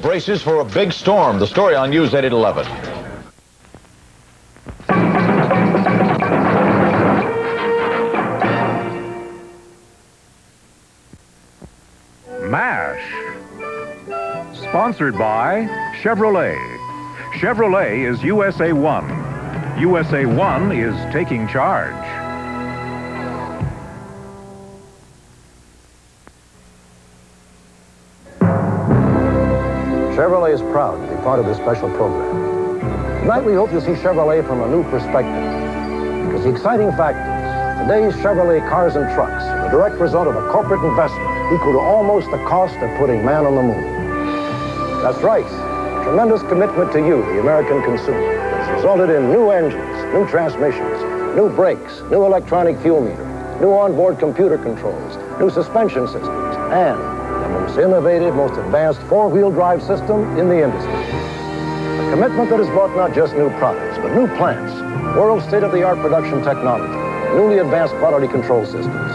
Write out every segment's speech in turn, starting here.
braces for a big storm. The story on News 8 at 11. MASH. Sponsored by Chevrolet. Chevrolet is USA 1. USA 1 is taking charge. Chevrolet is proud to be part of this special program. Tonight we hope you'll see Chevrolet from a new perspective. Because the exciting fact is, today's Chevrolet cars and trucks are the direct result of a corporate investment equal to almost the cost of putting man on the moon. That's right, a tremendous commitment to you, the American consumer, that's resulted in new engines, new transmissions, new brakes, new electronic fuel meter, new onboard computer controls, new suspension systems, and the most innovative, most advanced four-wheel drive system in the industry. A commitment that has brought not just new products, but new plants, world state-of-the-art production technology, newly advanced quality control systems,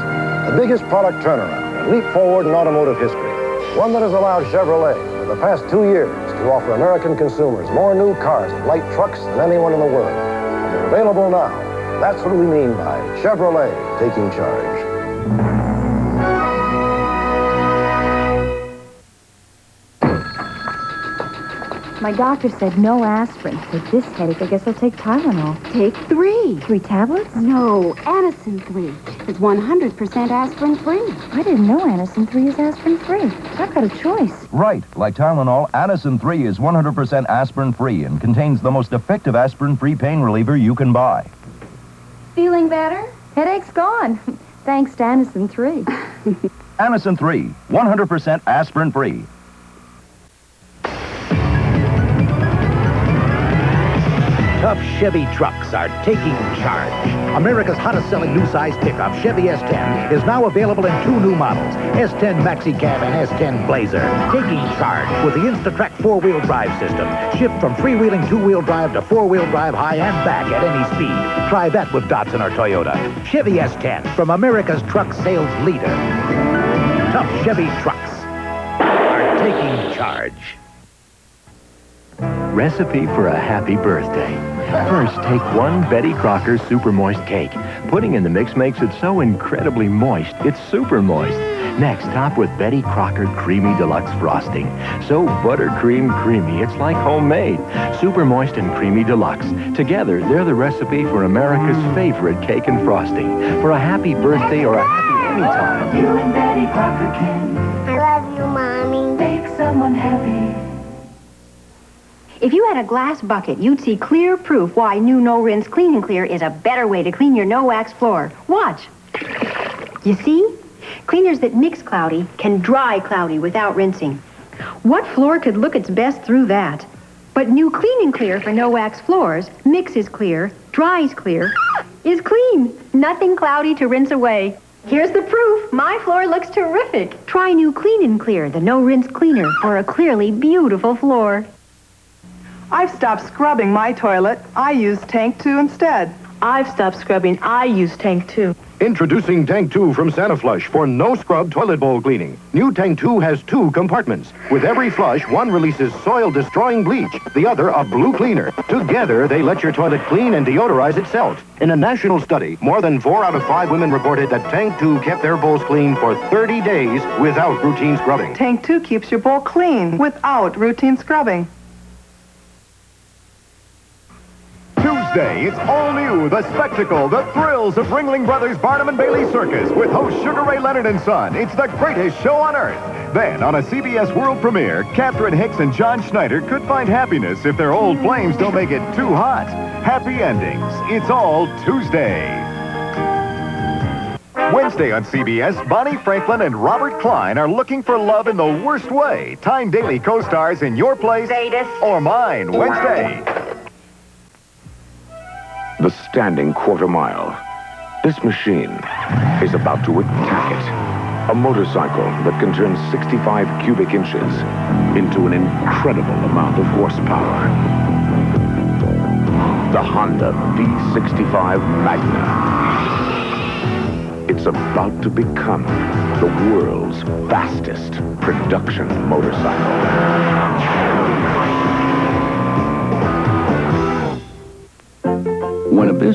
the biggest product turnaround, a leap forward in automotive history, one that has allowed Chevrolet, for the past 2 years, to offer American consumers more new cars and light trucks than anyone in the world. And they're available now. That's what we mean by Chevrolet taking charge. My doctor said no aspirin. With this headache, I guess I'll take Tylenol. Take 3. 3 tablets? No, Anacin 3. It's 100% aspirin-free. I didn't know Anacin 3 is aspirin-free. I've got a choice. Right. Like Tylenol, Anacin 3 is 100% aspirin-free and contains the most effective aspirin-free pain reliever you can buy. Feeling better? Headache's gone. Thanks to Anacin 3. Anacin 3, 100% aspirin-free. Tough Chevy trucks are taking charge. America's hottest selling new size pickup, Chevy S10, is now available in 2 new models, S10 Maxi Cab and S10 Blazer. Taking charge with the InstaTrack 4-wheel drive system. Shift from freewheeling 2-wheel drive to 4-wheel drive high and back at any speed. Try that with Datsun or Toyota. Chevy S10 from America's truck sales leader. Tough Chevy trucks are taking charge. Recipe for a happy birthday. First, take 1 Betty Crocker Super Moist cake. Putting in the mix makes it so incredibly moist, it's super moist. Next, top with Betty Crocker Creamy Deluxe Frosting. So buttercream creamy, it's like homemade. Super moist and creamy deluxe. Together, they're the recipe for America's favorite cake and frosting. For a happy birthday or a happy anytime. You and Betty Crocker can. I love you, Mommy. Make someone happy. If you had a glass bucket, you'd see clear proof why new No Rinse Clean and Clear is a better way to clean your no-wax floor. Watch. You see? Cleaners that mix cloudy can dry cloudy without rinsing. What floor could look its best through that? But new Clean and Clear for no-wax floors mixes clear, dries clear, is clean. Nothing cloudy to rinse away. Here's the proof. My floor looks terrific. Try new Clean and Clear, the no-rinse cleaner for a clearly beautiful floor. I've stopped scrubbing my toilet. I use Tank 2 instead. I've stopped scrubbing. I use Tank 2. Introducing Tank 2 from Santa Flush for no-scrub toilet bowl cleaning. New Tank 2 has 2 compartments. With every flush, one releases soil-destroying bleach, the other a blue cleaner. Together, they let your toilet clean and deodorize itself. In a national study, more than 4 out of 5 women reported that Tank 2 kept their bowls clean for 30 days without routine scrubbing. Tank 2 keeps your bowl clean without routine scrubbing. Tuesday, it's all new, the spectacle, the thrills of Ringling Brothers Barnum and Bailey Circus with host Sugar Ray Leonard and Son. It's the greatest show on earth. Then, on a CBS World premiere, Catherine Hicks and John Schneider could find happiness if their old flames don't make it too hot. Happy endings. It's all Tuesday. Wednesday on CBS, Bonnie Franklin and Robert Klein are looking for love in the worst way. Time Daily co-stars in Your Place or Mine, Wednesday. The standing quarter mile. This machine is about to attack it. A motorcycle that can turn 65 cubic inches into an incredible amount of horsepower. The Honda V65 Magna. It's about to become the world's fastest production motorcycle.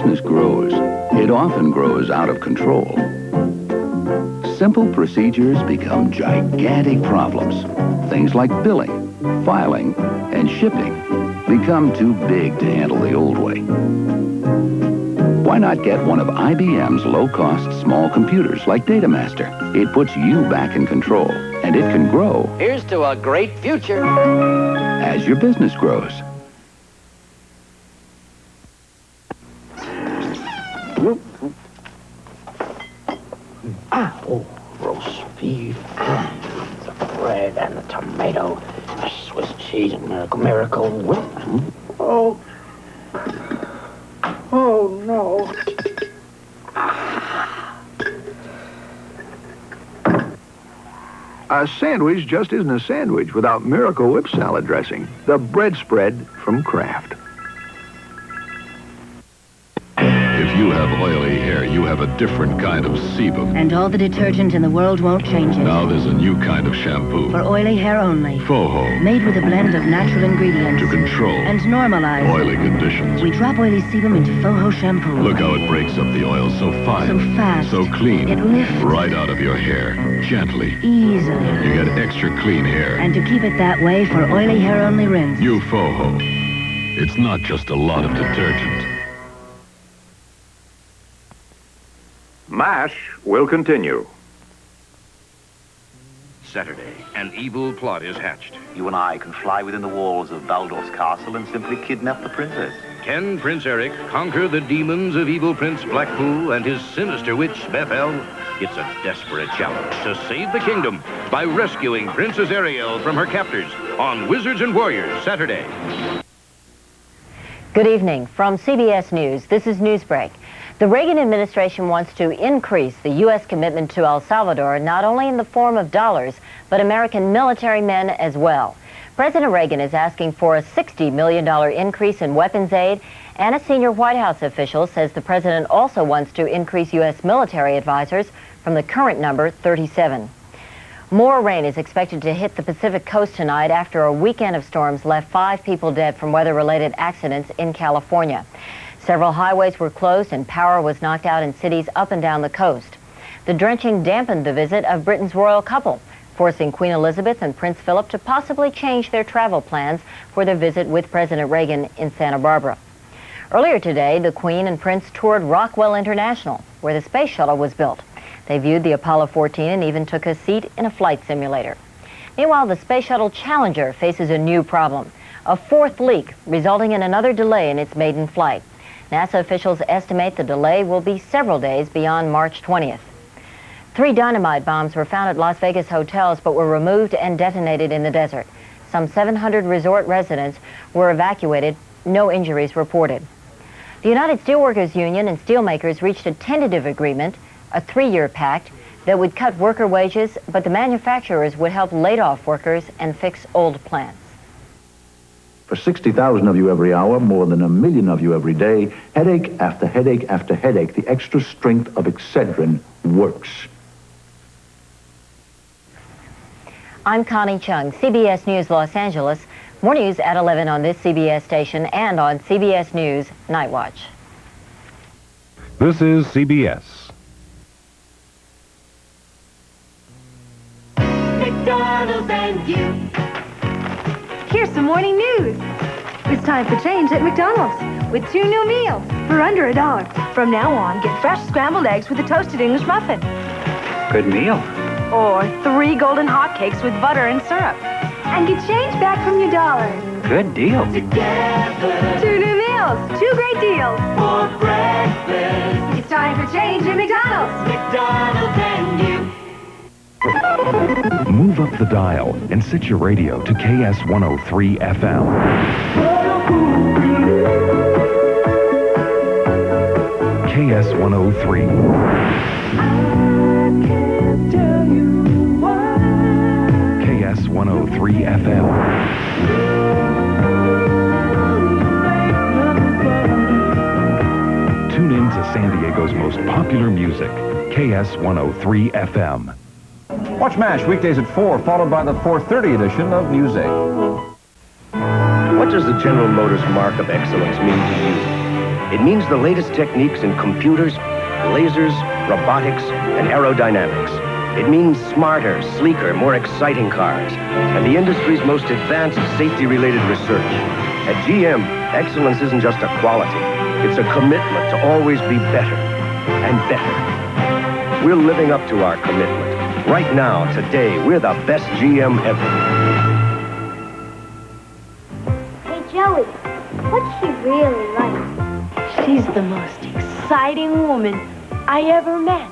business grows, it often grows out of control. Simple procedures become gigantic problems. Things like billing, filing, and shipping become too big to handle the old way. Why not get one of IBM's low-cost small computers like DataMaster? It puts you back in control, and it can grow. Here's to a great future. As your business grows. Oh, roast beef, the bread and the tomato, the Swiss cheese and miracle whip. Oh. Oh, no. A sandwich just isn't a sandwich without Miracle Whip salad dressing, the bread spread from Kraft. If you have oily hair, you have a different kind of sebum. And all the detergent in the world won't change it. Now there's a new kind of shampoo. For oily hair only. Foho. Made with a blend of natural ingredients. To control. And normalize. Oily conditions. We drop oily sebum into Foho shampoo. Look how it breaks up the oil so fine. So fast. So clean. It lifts. Right out of your hair. Gently. Easily. You get extra clean hair. And to keep it that way for oily hair only rinse. New Foho. It's not just a lot of detergent. MASH will continue. Saturday, an evil plot is hatched. You and I can fly within the walls of Baldur's castle and simply kidnap the princess. Can Prince Eric conquer the demons of evil Prince Blackpool and his sinister witch, Bethel? It's a desperate challenge to save the kingdom by rescuing Princess Ariel from her captors on Wizards and Warriors, Saturday. Good evening. From CBS News, this is Newsbreak. The Reagan administration wants to increase the U.S. commitment to El Salvador, not only in the form of dollars, but American military men as well. President Reagan is asking for a $60 million increase in weapons aid, and a senior White House official says the president also wants to increase U.S. military advisors from the current number, 37. More rain is expected to hit the Pacific coast tonight after a weekend of storms left 5 people dead from weather-related accidents in California. Several highways were closed and power was knocked out in cities up and down the coast. The drenching dampened the visit of Britain's royal couple, forcing Queen Elizabeth and Prince Philip to possibly change their travel plans for their visit with President Reagan in Santa Barbara. Earlier today, the Queen and Prince toured Rockwell International, where the space shuttle was built. They viewed the Apollo 14 and even took a seat in a flight simulator. Meanwhile, the Space Shuttle Challenger faces a new problem, a 4th leak resulting in another delay in its maiden flight. NASA officials estimate the delay will be several days beyond March 20th. 3 dynamite bombs were found at Las Vegas hotels but were removed and detonated in the desert. Some 700 resort residents were evacuated, no injuries reported. The United Steelworkers Union and steelmakers reached a tentative agreement, a 3-year pact, that would cut worker wages, but the manufacturers would help laid-off workers and fix old plants. For 60,000 of you every hour, more than 1 million of you every day, headache after headache after headache, the extra strength of Excedrin works. I'm Connie Chung, CBS News Los Angeles. More news at 11 on this CBS station and on CBS News Night Watch. This is CBS. McDonald's and you. Here's some morning news. It's time for change at McDonald's with 2 new meals for under $1. From now on, get fresh scrambled eggs with a toasted English muffin. Good meal. Or 3 golden hotcakes with butter and syrup. And get change back from your dollar. Good deal. Together. 2 new meals, 2 great deals. For breakfast. It's time for change at McDonald's. McDonald's and you. Move up the dial and set your radio to KS103 FM. KS103. KS103 FM. Tune in to San Diego's most popular music, KS103 FM. Watch MASH weekdays at 4, followed by the 4:30 edition of News 8. What does the General Motors mark of excellence mean to you? It means the latest techniques in computers, lasers, robotics, and aerodynamics. It means smarter, sleeker, more exciting cars, and the industry's most advanced safety-related research. At GM, excellence isn't just a quality. It's a commitment to always be better and better. We're living up to our commitment. Right now, today, we're the best GM ever. Hey, Joey, what's she really like? She's the most exciting woman I ever met.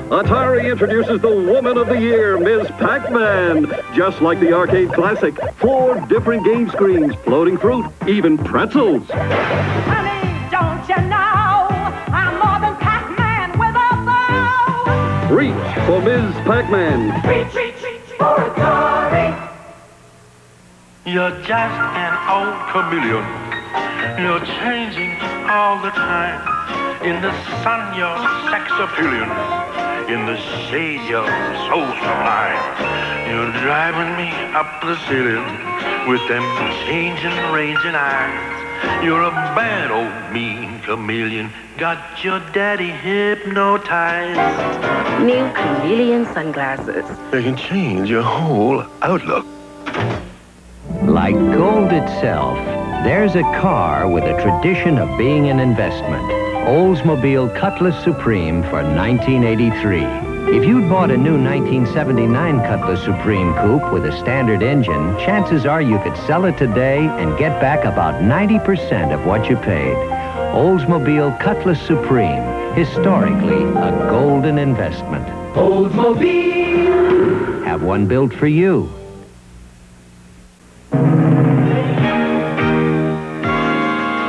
Atari introduces the Woman of the Year, Ms. Pac-Man. Just like the arcade classic, 4 different game screens, floating fruit, even pretzels. Honey, don't you know I'm more than Pac-Man with a bow? Reach for Ms. Pac-Man. Reach for Atari. You're just an old chameleon. You're changing all the time. In the sun, you're sex appealing. In the shade, you're so sublime. You're driving me up the ceiling with them changing, ranging eyes. You're a bad old mean chameleon. Got your daddy hypnotized. New chameleon sunglasses. They can change your whole outlook. Like gold itself, there's a car with a tradition of being an investment. Oldsmobile Cutlass Supreme for 1983. If you'd bought a new 1979 Cutlass Supreme coupe with a standard engine, chances are you could sell it today and get back about 90% of what you paid. Oldsmobile Cutlass Supreme, historically a golden investment. Oldsmobile! Have one built for you.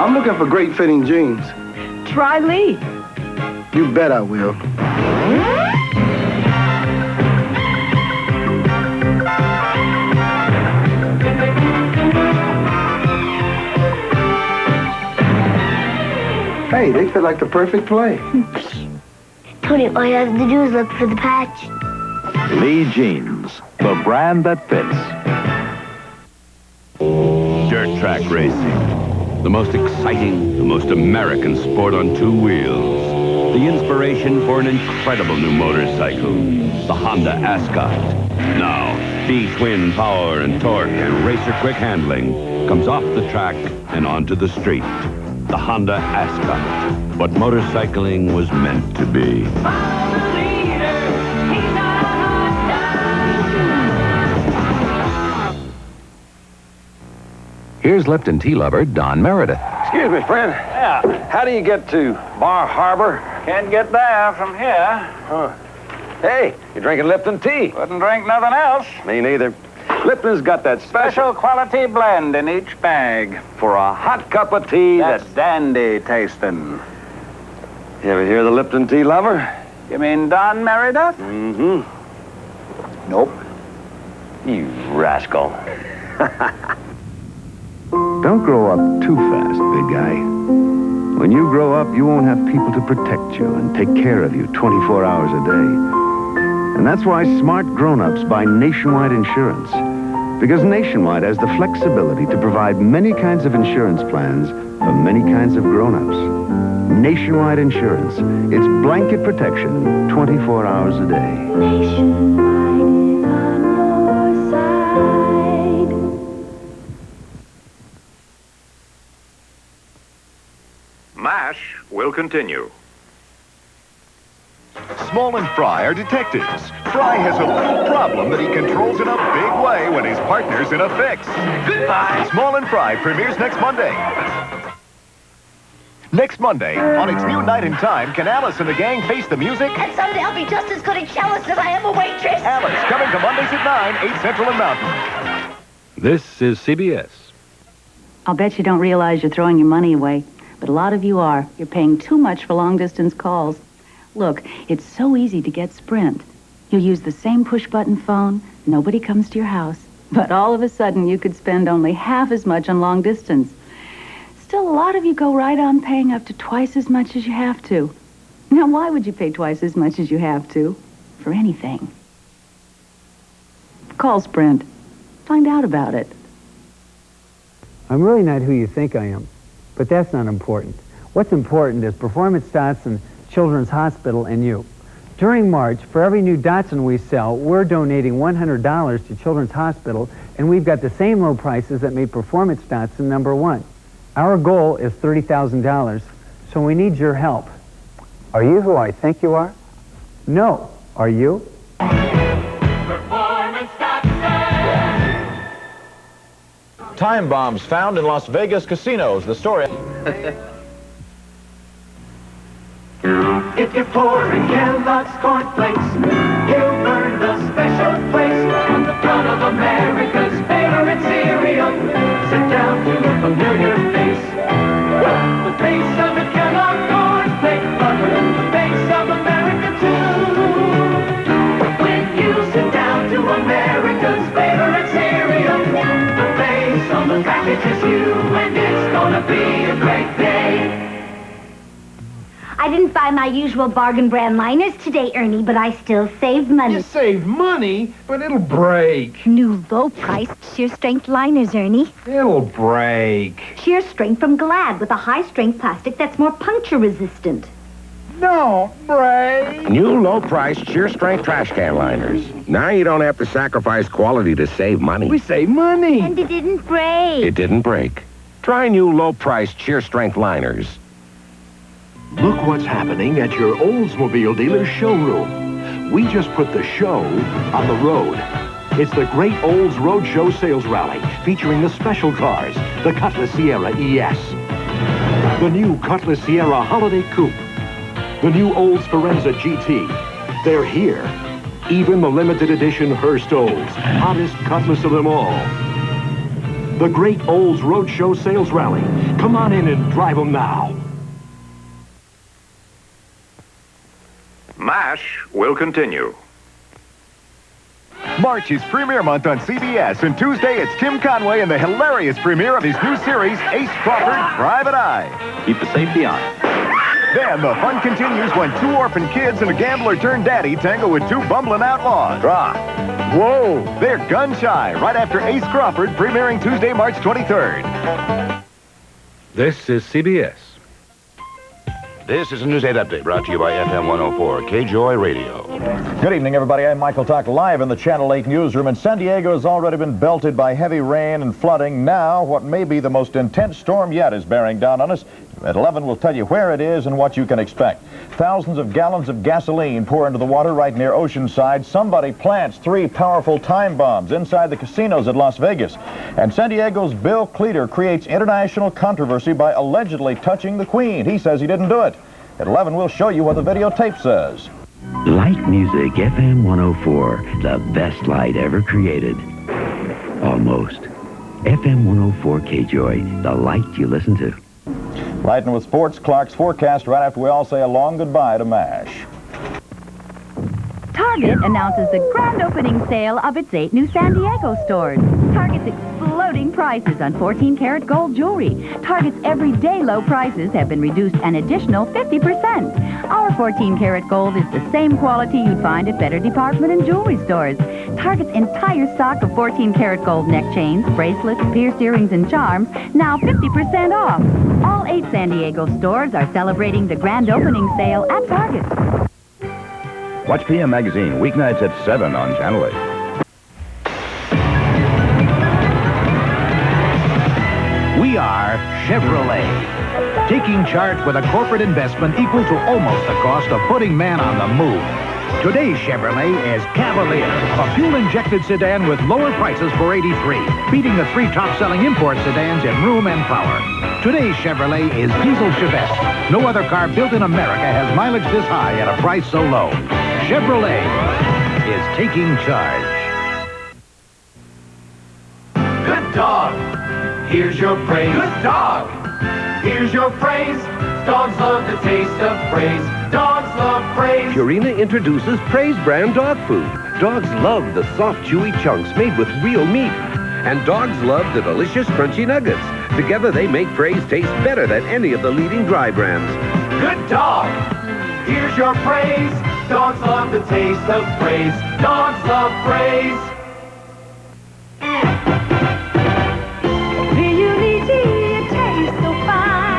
I'm looking for great fitting jeans. Try Lee. You bet I will. Hey, they fit like the perfect play. Tony, all you have to do is look for the patch. Lee Jeans, the brand that fits. Dirt track racing. The most exciting, the most American sport on 2 wheels. The inspiration for an incredible new motorcycle, the Honda Ascot. Now, V-twin power and torque and racer quick handling comes off the track and onto the street. The Honda Ascot. What motorcycling was meant to be. Here's Lipton tea lover Don Meredith. Excuse me, friend. Yeah. How do you get to Bar Harbor? Can't get there from here. Huh. Hey, you're drinking Lipton tea. Wouldn't drink nothing else. Me neither. Lipton's got that Special quality blend in each bag. for a hot cup of tea That's dandy tasting. You ever hear the Lipton tea lover? You mean Don Meredith? Mm-hmm. Nope. You rascal. Don't grow up too fast, big guy. When you grow up, you won't have people to protect you and take care of you 24 hours a day. And that's why smart grown-ups buy Nationwide Insurance. Because Nationwide has the flexibility to provide many kinds of insurance plans for many kinds of grown-ups. Nationwide Insurance. It's blanket protection 24 hours a day. Nationwide is on your side. MASH will continue. Small and Fry are detectives. Fry has a little problem that he controls in a big way when his partner's in a fix. Goodbye. Small and Fry premieres next Monday. Next Monday, on its new night and time, can Alice and the gang face the music? And someday I'll be just as good at jealous as I am a waitress. Alice, coming to Mondays at 9, 8 Central and Mountain. This is CBS. I'll bet you don't realize you're throwing your money away, but a lot of you are. You're paying too much for long-distance calls. Look, it's so easy to get Sprint. You use the same push-button phone, nobody comes to your house, but all of a sudden you could spend only half as much on long distance. Still, a lot of you go right on paying up to twice as much as you have to. Now, why would you pay twice as much as you have to? For anything. Call Sprint. Find out about it. I'm really not who you think I am. But that's not important. What's important is Performance Datsun Children's Hospital and you. During March, for every new Datsun we sell, we're donating $100 to Children's Hospital, and we've got the same low prices that made Performance Datsun #1. Our goal is $30,000, so we need your help. Are you who I think you are? No. Are you? Time bombs found in Las Vegas casinos. The story. If you're pouring Kellogg's cornflakes, he'll burn the special place on the front of America's favorite cereal. Sit down to a familiar face. The face of a Kellogg cornflake lover, the face of America too. When you sit down to America's favorite cereal, the face on the package is you, and it's gonna be a great day. I didn't buy my usual bargain brand liners today, Ernie, but I still saved money. You saved money, but it'll break. New low-priced sheer strength liners, Ernie. It'll break. Sheer strength from Glad with a high-strength plastic that's more puncture-resistant. Don't break. New low-priced sheer-strength trash can liners. Now you don't have to sacrifice quality to save money. We save money. And it didn't break. It didn't break. Try new low-priced sheer-strength liners. Look what's happening at your Oldsmobile dealer's showroom. We just put the show on the road. It's the Great Olds Road Show Sales Rally, featuring the special cars, the Cutlass Sierra ES, the new Cutlass Sierra Holiday Coupe, the new Olds Forenza GT. They're here. Even the limited edition Hearst Olds, hottest Cutlass of them all. The Great Olds Road Show Sales Rally. Come on in and drive them now. MASH will continue. March is premiere month on CBS, and Tuesday it's Tim Conway and the hilarious premiere of his new series, Ace Crawford, Private Eye. Keep the safety on. Then the fun continues when two orphan kids and a gambler-turned-daddy tangle with two bumbling outlaws. Draw. Whoa, they're gun-shy right after Ace Crawford, premiering Tuesday, March 23rd. This is CBS. This is a News 8 update brought to you by FM 104, KJOY Radio. Good evening, everybody. I'm Michael Tuck, live in the Channel 8 newsroom. And San Diego has already been belted by heavy rain and flooding. Now, what may be the most intense storm yet is bearing down on us. At 11, we'll tell you where it is and what you can expect. Thousands of gallons of gasoline pour into the water right near Oceanside. Somebody plants 3 powerful time bombs inside the casinos at Las Vegas. And San Diego's Bill Cleater creates international controversy by allegedly touching the Queen. He says he didn't do it. At 11, we'll show you what the videotape says. Light music, FM 104, the best light ever created. Almost. FM 104 KJOY, the light you listen to. Lighten with sports, Clark's forecast right after we all say a long goodbye to MASH. Target announces the grand opening sale of its 8 new San Diego stores. Target's exploding prices on 14-karat gold jewelry. Target's everyday low prices have been reduced an additional 50%. Our 14-karat gold is the same quality you'd find at better department and jewelry stores. Target's entire stock of 14-karat gold neck chains, bracelets, pierced earrings, and charms, now 50% off. All 8 San Diego stores are celebrating the grand opening sale at Target. Watch PM Magazine, weeknights at 7 on Channel 8. We are Chevrolet, taking charge with a corporate investment equal to almost the cost of putting man on the moon. Today's Chevrolet is Cavalier, a fuel-injected sedan with lower prices for '83, beating the 3 top-selling import sedans in room and power. Today's Chevrolet is Diesel Chevette. No other car built in America has mileage this high at a price so low. Chevrolet is taking charge. Good dog. Here's your praise. Good dog. Here's your praise. Dogs love the taste of praise. Dogs love praise. Purina introduces Praise brand dog food. Dogs love the soft, chewy chunks made with real meat. And dogs love the delicious, crunchy nuggets. Together, they make Praise taste better than any of the leading dry brands. Good dog. Here's your praise. Dogs love the taste of praise. Dogs love praise. Really, it tastes so fine.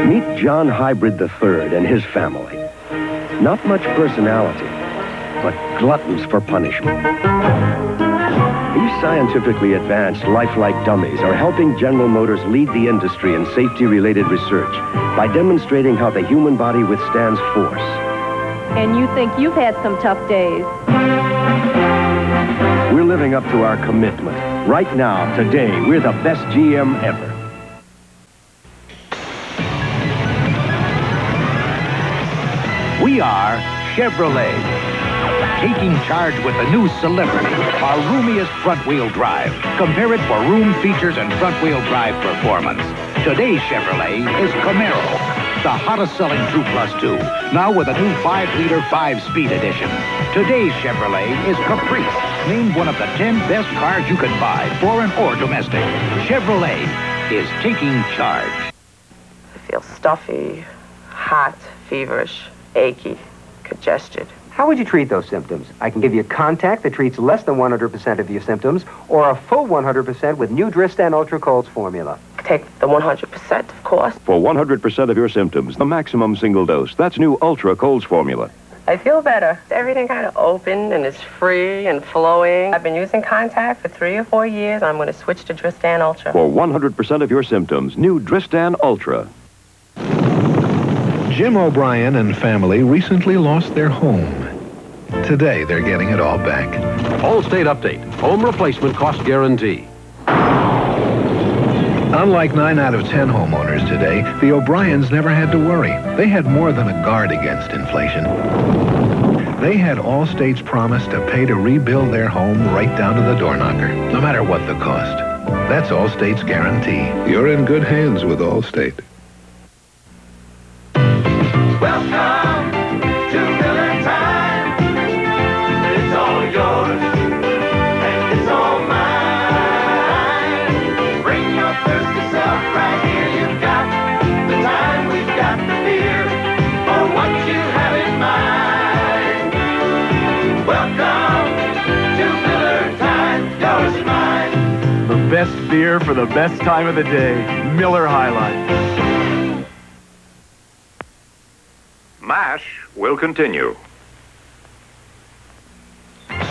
Meet John Hybrid III and his family. Not much personality, but gluttons for punishment. These scientifically advanced, lifelike dummies are helping General Motors lead the industry in safety-related research by demonstrating how the human body withstands force. And you think you've had some tough days. We're living up to our commitment. Right now, today, we're the best GM ever. We are Chevrolet, taking charge with the new Celebrity, our roomiest front-wheel drive. Compare it for room features and front-wheel drive performance. Today's Chevrolet is Camaro, the hottest-selling True Plus 2, now with a new 5-liter 5-speed edition. Today's Chevrolet is Caprice, named one of the 10 best cars you can buy, foreign or domestic. Chevrolet is taking charge. I feel stuffy, hot, feverish, achy, congested. How would you treat those symptoms? I can give you a contact that treats less than 100% of your symptoms, or a full 100% with new Dristan Ultra Colds formula. Take the 100%, of course. For 100% of your symptoms, the maximum single dose. That's new Ultra Colds formula. I feel better. Everything kind of open and is free and flowing. I've been using Contact for 3 or 4 years. I'm going to switch to Dristan Ultra. For 100% of your symptoms, new Dristan Ultra. Jim O'Brien and family recently lost their home. Today, they're getting it all back. Allstate update. Home replacement cost guarantee. Unlike 9 out of 10 homeowners today, the O'Briens never had to worry. They had more than a guard against inflation. They had Allstate's promise to pay to rebuild their home right down to the door knocker, no matter what the cost. That's Allstate's guarantee. You're in good hands with Allstate. Welcome to Miller Time. It's all yours, and it's all mine. Bring your thirsty self right here. You've got the time, we've got the beer, or what you have in mind. Welcome to Miller Time, yours and mine. The best beer for the best time of the day. Miller High Life. MASH will continue.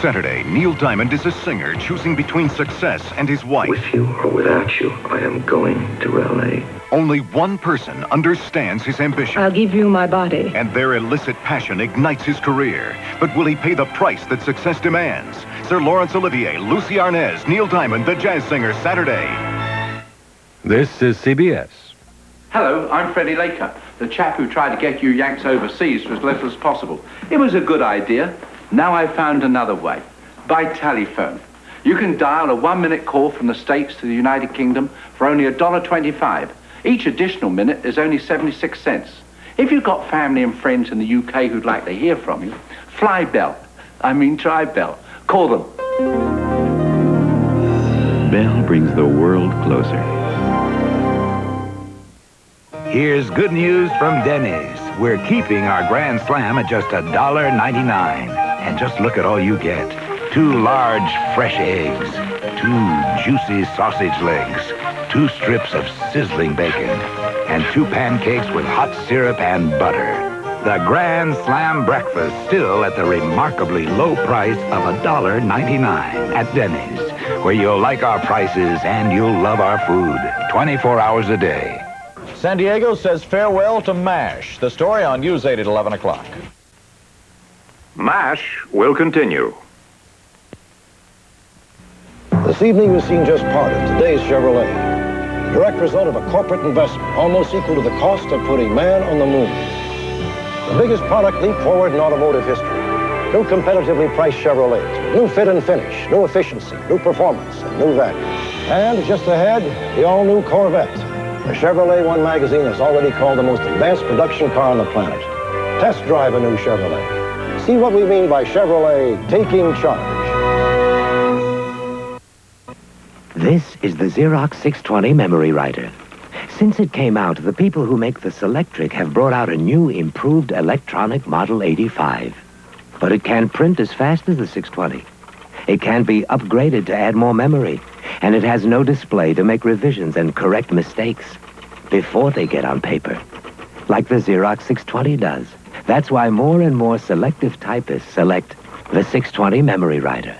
Saturday, Neil Diamond is a singer choosing between success and his wife. With you or without you, I am going to L.A. Only one person understands his ambition. I'll give you my body. And their illicit passion ignites his career. But will he pay the price that success demands? Sir Laurence Olivier, Lucy Arnaz, Neil Diamond, the jazz singer, Saturday. This is CBS. Hello, I'm Freddie Laker, the chap who tried to get you Yanks overseas for as little as possible. It was a good idea. Now I've found another way. By telephone. You can dial a 1-minute call from the States to the United Kingdom for only $1.25. Each additional minute is only 76 cents. If you've got family and friends in the UK who'd like to hear from you, try Bell. Call them. Bell brings the world closer. Here's good news from Denny's. We're keeping our Grand Slam at just $1.99. And just look at all you get. 2 large fresh eggs, 2 juicy sausage legs, 2 strips of sizzling bacon, and 2 pancakes with hot syrup and butter. The Grand Slam breakfast still at the remarkably low price of $1.99 at Denny's, where you'll like our prices and you'll love our food 24 hours a day. San Diego says farewell to MASH. The story on News 8 at 11 o'clock. MASH will continue. This evening you've seen just part of today's Chevrolet. The direct result of a corporate investment almost equal to the cost of putting man on the moon. The biggest product leap forward in automotive history. New competitively priced Chevrolets, new fit and finish, new efficiency, new performance, and new value. And just ahead, the all-new Corvette. The Chevrolet One magazine has already called the most advanced production car on the planet. Test drive a new Chevrolet. See what we mean by Chevrolet taking charge. This is the Xerox 620 memory writer. Since it came out, the people who make the Selectric have brought out a new, improved electronic Model 85. But it can't print as fast as the 620. It can't be upgraded to add more memory. And it has no display to make revisions and correct mistakes before they get on paper. like the Xerox 620 does. That's why more and more selective typists select the 620 memory writer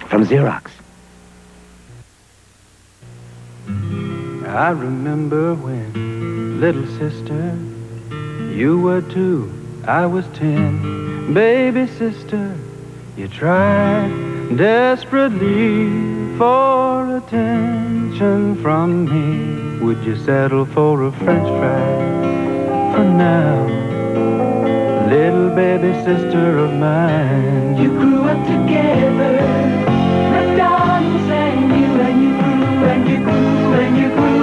from Xerox. I remember when, little sister, you were 2, I was 10. Baby sister, you tried desperately for attention from me. Would you settle for a French fry for now? Little baby sister of mine. You grew up together, McDonald's and you grew and you grew and you grew.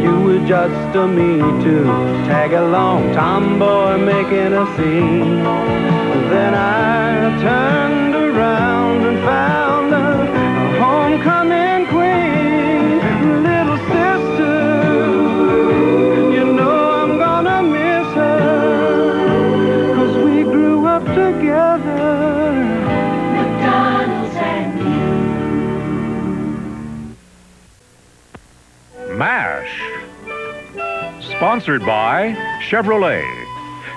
You were just a me too, tag along, tomboy making a scene. Then I turned around and found a homecoming queen. Little sister, you know I'm gonna miss her, 'cause we grew up together, McDonald's and you. MASH. Sponsored by Chevrolet.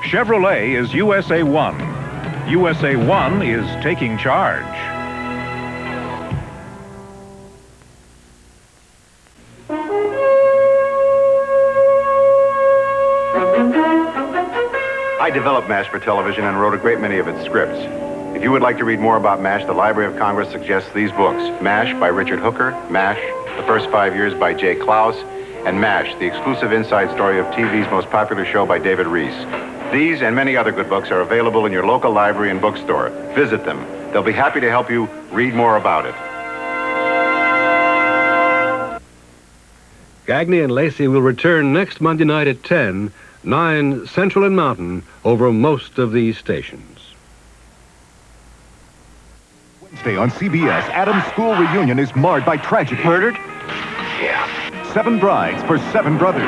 Chevrolet is USA 1. USA 1 is taking charge. I developed MASH for television and wrote a great many of its scripts. If you would like to read more about MASH, the Library of Congress suggests these books: MASH by Richard Hooker, MASH, The First 5 Years by Jay Klaus, and MASH, the exclusive inside story of TV's most popular show by David Reese. These and many other good books are available in your local library and bookstore. Visit them. They'll be happy to help you read more about it. Gagne and Lacey will return next Monday night at 10, 9 Central and Mountain, over most of these stations. Wednesday on CBS, Adam's school reunion is marred by tragedy. Murdered? Yeah. 7 brides for 7 brothers.